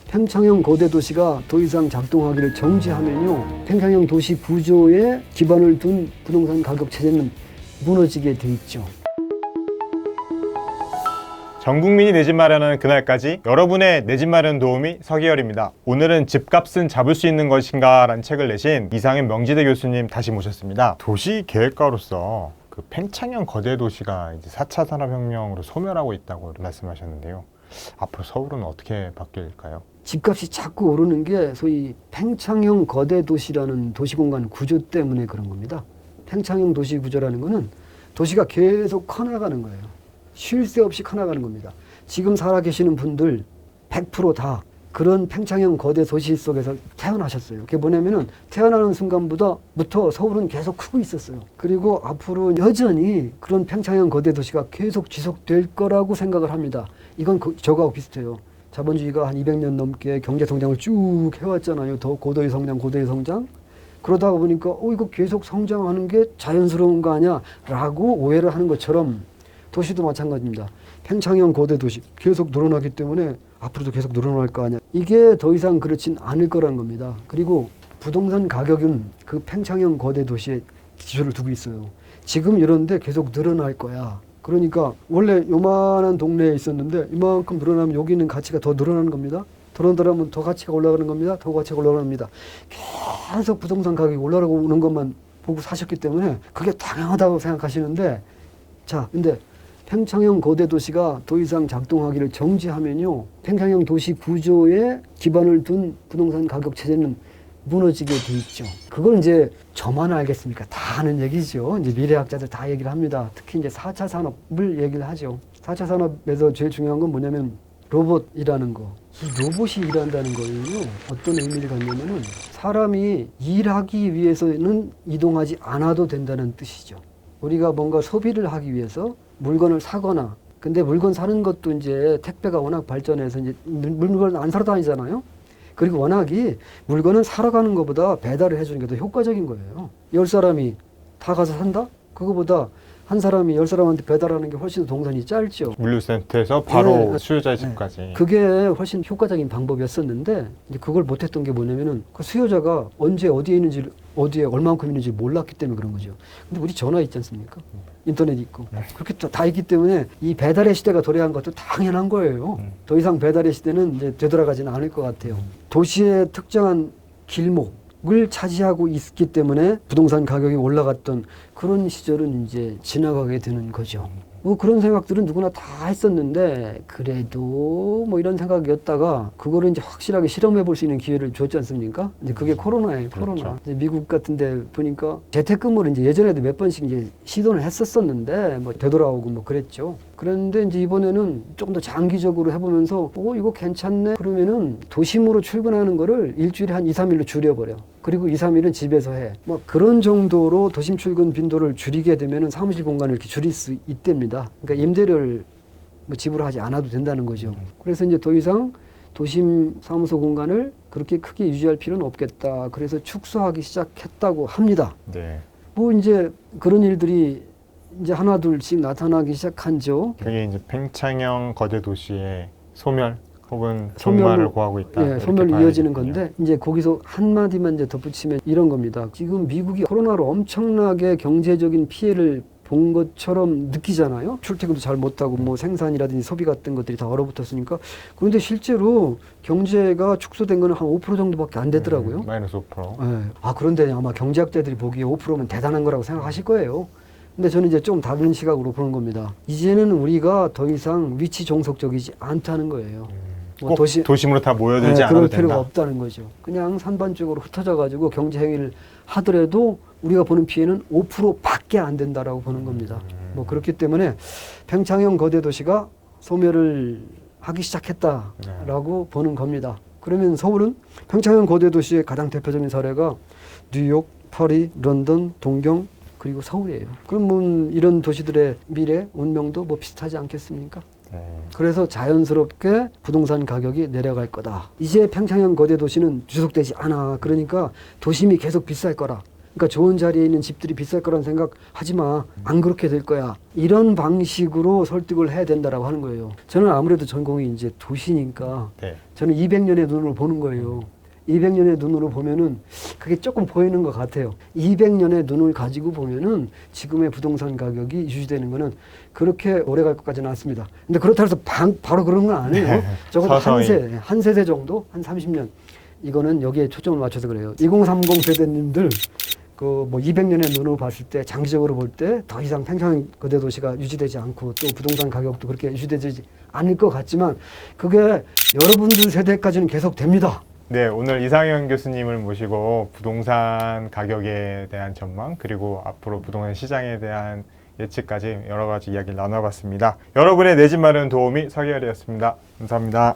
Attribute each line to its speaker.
Speaker 1: 팽창형 거대 도시가 더 이상 작동하기를 정지하면요, 팽창형 도시 구조에 기반을 둔 부동산 가격 체제는 무너지게 돼 있죠.
Speaker 2: 전 국민이 내 집 마련하는 그날까지 여러분의 내 집 마련 도우미 서기열입니다. 오늘은 집값은 잡을 수 있는 것인가 라는 책을 내신 이상현 명지대 교수님 다시 모셨습니다. 도시 계획가로서 그 팽창형 거대 도시가 이제 4차 산업혁명으로 소멸하고 있다고 말씀하셨는데요. 앞으로 서울은 어떻게 바뀔까요?
Speaker 1: 집값이 자꾸 오르는 게 소위 팽창형 거대 도시라는 도시공간 구조 때문에 그런 겁니다. 팽창형 도시 구조라는 거는 도시가 계속 커나가는 거예요. 쉴 새 없이 커나가는 겁니다. 지금 살아계시는 분들 100% 다 그런 팽창형 거대 도시 속에서 태어나셨어요. 그게 뭐냐면은 태어나는 순간부터 서울은 계속 크고 있었어요. 그리고 앞으로 여전히 그런 팽창형 거대 도시가 계속 지속될 거라고 생각을 합니다. 이건 저거하고 비슷해요. 자본주의가 한 200년 넘게 경제 성장을 쭉 해왔잖아요. 더 고도의 성장. 그러다가 보니까 이거 계속 성장하는 게 자연스러운 거 아니야? 라고 오해를 하는 것처럼 도시도 마찬가지입니다. 팽창형 거대 도시 계속 늘어나기 때문에 앞으로도 계속 늘어날 거 아니야. 이게 더 이상 그렇진 않을 거란 겁니다. 그리고 부동산 가격은 그 팽창형 거대 도시에 기초를 두고 있어요. 지금 이런데 계속 늘어날 거야. 그러니까 원래 요만한 동네에 있었는데 이만큼 늘어나면 여기 있는 가치가 더 늘어나는 겁니다. 더 늘어나면 더 가치가 올라가는 겁니다. 더 가치가 올라갑니다. 계속 부동산 가격이 올라가고 오는 것만 보고 사셨기 때문에 그게 당연하다고 생각하시는데, 자, 근데 팽창형 거대 도시가 더 이상 작동하기를 정지하면요, 팽창형 도시 구조에 기반을 둔 부동산 가격 체제는 무너지게 돼 있죠. 그걸 이제 저만 알겠습니까? 다 아는 얘기죠. 이제 미래학자들 다 얘기를 합니다. 특히 이제 4차 산업을 얘기를 하죠. 4차 산업에서 제일 중요한 건 뭐냐면 로봇이라는 거. 로봇이 일한다는 거예요. 어떤 의미를 갖냐면은 사람이 일하기 위해서는 이동하지 않아도 된다는 뜻이죠. 우리가 뭔가 소비를 하기 위해서 물건을 사거나, 근데 물건 사는 것도 이제 택배가 워낙 발전해서 이제 물건 안 사러 다니잖아요. 그리고 워낙이 물건은 사러 가는 것보다 배달을 해주는 게 더 효과적인 거예요. 10사람이 다 가서 산다? 그거보다 한 사람이 10사람한테 배달하는 게 훨씬 더 동선이 짧죠.
Speaker 2: 물류센터에서 바로 수요자의 집까지.
Speaker 1: 그게 훨씬 효과적인 방법이었었는데, 이제 그걸 못했던 게 뭐냐면은 그 수요자가 언제 어디에 있는지, 어디에 얼마만큼 있는지 몰랐기 때문에 그런 거죠. 근데 우리 전화 있지 않습니까? 인터넷 있고. 그렇게 다 있기 때문에 이 배달의 시대가 도래한 것도 당연한 거예요. 더 이상 배달의 시대는 이제 되돌아가지는 않을 것 같아요. 도시의 특정한 길목을 차지하고 있기 때문에 부동산 가격이 올라갔던 그런 시절은 이제 지나가게 되는 거죠. 뭐 그런 생각들은 누구나 다 했었는데, 그래도 뭐 이런 생각이었다가 그거를 이제 확실하게 실험해 볼 수 있는 기회를 줬지 않습니까? 이제 그게 코로나예요, 코로나.
Speaker 2: 그렇죠.
Speaker 1: 이제 미국 같은 데 보니까 재택근무를 이제 예전에도 몇 번씩 이제 시도를 했었었는데 뭐 되돌아오고 뭐 그랬죠. 그런데 이제 이번에는 조금 더 장기적으로 해보면서 이거 괜찮네? 그러면은 도심으로 출근하는 거를 일주일에 한 2, 3일로 줄여버려. 그리고 2, 3일은 집에서 해. 뭐 그런 정도로 도심 출근 빈도를 줄이게 되면은 사무실 공간을 이렇게 줄일 수 있답니다. 그러니까 임대료를 뭐 지불하지 않아도 된다는 거죠. 그래서 이제 더 이상 도심 사무소 공간을 그렇게 크게 유지할 필요는 없겠다. 그래서 축소하기 시작했다고 합니다.
Speaker 2: 네.
Speaker 1: 뭐 이제 그런 일들이 이제 하나둘씩 나타나기 시작한죠.
Speaker 2: 그게 이제 팽창형 거대 도시의 소멸 혹은 종말을 고하고 있다.
Speaker 1: 예, 소멸로 이어지는 건데, 이제 거기서 한마디만 이제 덧붙이면 이런 겁니다. 지금 미국이 코로나로 엄청나게 경제적인 피해를 본 것처럼 느끼잖아요. 출퇴근도 잘 못하고 뭐 생산이라든지 소비 같은 것들이 다 얼어붙었으니까. 그런데 실제로 경제가 축소된 거는 한 5% 정도밖에 안 되더라고요.
Speaker 2: 마이너스 5%.
Speaker 1: 예. 그런데 아마 경제학자들이 보기에 5%면 대단한 거라고 생각하실 거예요. 근데 저는 이제 좀 다른 시각으로 보는 겁니다. 이제는 우리가 더 이상 위치 종속적이지 않다는 거예요.
Speaker 2: 꼭 도심으로 다 모여들지 않아도
Speaker 1: 그럴
Speaker 2: 된다.
Speaker 1: 필요가 없다는 거죠. 그냥 산반적으로 흩어져 가지고 경제 행위를 하더라도 우리가 보는 피해는 5%밖에 안 된다라고 보는 겁니다. 뭐 그렇기 때문에 팽창형 거대 도시가 소멸을 하기 시작했다라고 보는 겁니다. 그러면 서울은 팽창형 거대 도시의 가장 대표적인 사례가 뉴욕, 파리, 런던, 동경, 그리고 서울이에요. 그럼 뭐 이런 도시들의 미래, 운명도 뭐 비슷하지 않겠습니까? 그래서 자연스럽게 부동산 가격이 내려갈 거다. 이제 팽창형 거대 도시는 지속되지 않아. 그러니까 도심이 계속 비쌀 거라. 그러니까 좋은 자리에 있는 집들이 비쌀 거란 생각하지 마. 안 그렇게 될 거야. 이런 방식으로 설득을 해야 된다라고 하는 거예요. 저는 아무래도 전공이 이제 도시니까
Speaker 2: 네.
Speaker 1: 저는 200년의 눈으로 보는 거예요. 200년의 눈으로 보면은 그게 조금 보이는 것 같아요. 200년의 눈을 가지고 보면은 지금의 부동산 가격이 유지되는 거는 그렇게 오래 갈 것 같지는 않습니다. 근데 그렇다고 해서 바로 그런 건 아니에요. 적어도
Speaker 2: 서서히.
Speaker 1: 한 세대 정도? 한 30년. 이거는 여기에 초점을 맞춰서 그래요. 2030 세대님들 그 뭐 200년의 눈으로 봤을 때 장기적으로 볼 때 더 이상 팽창 거대 도시가 유지되지 않고 또 부동산 가격도 그렇게 유지되지 않을 것 같지만 그게 여러분들 세대까지는 계속 됩니다.
Speaker 2: 네, 오늘 이상현 교수님을 모시고 부동산 가격에 대한 전망 그리고 앞으로 부동산 시장에 대한 예측까지 여러 가지 이야기를 나눠봤습니다. 여러분의 내 집 마련 도움이 서기열이었습니다. 감사합니다.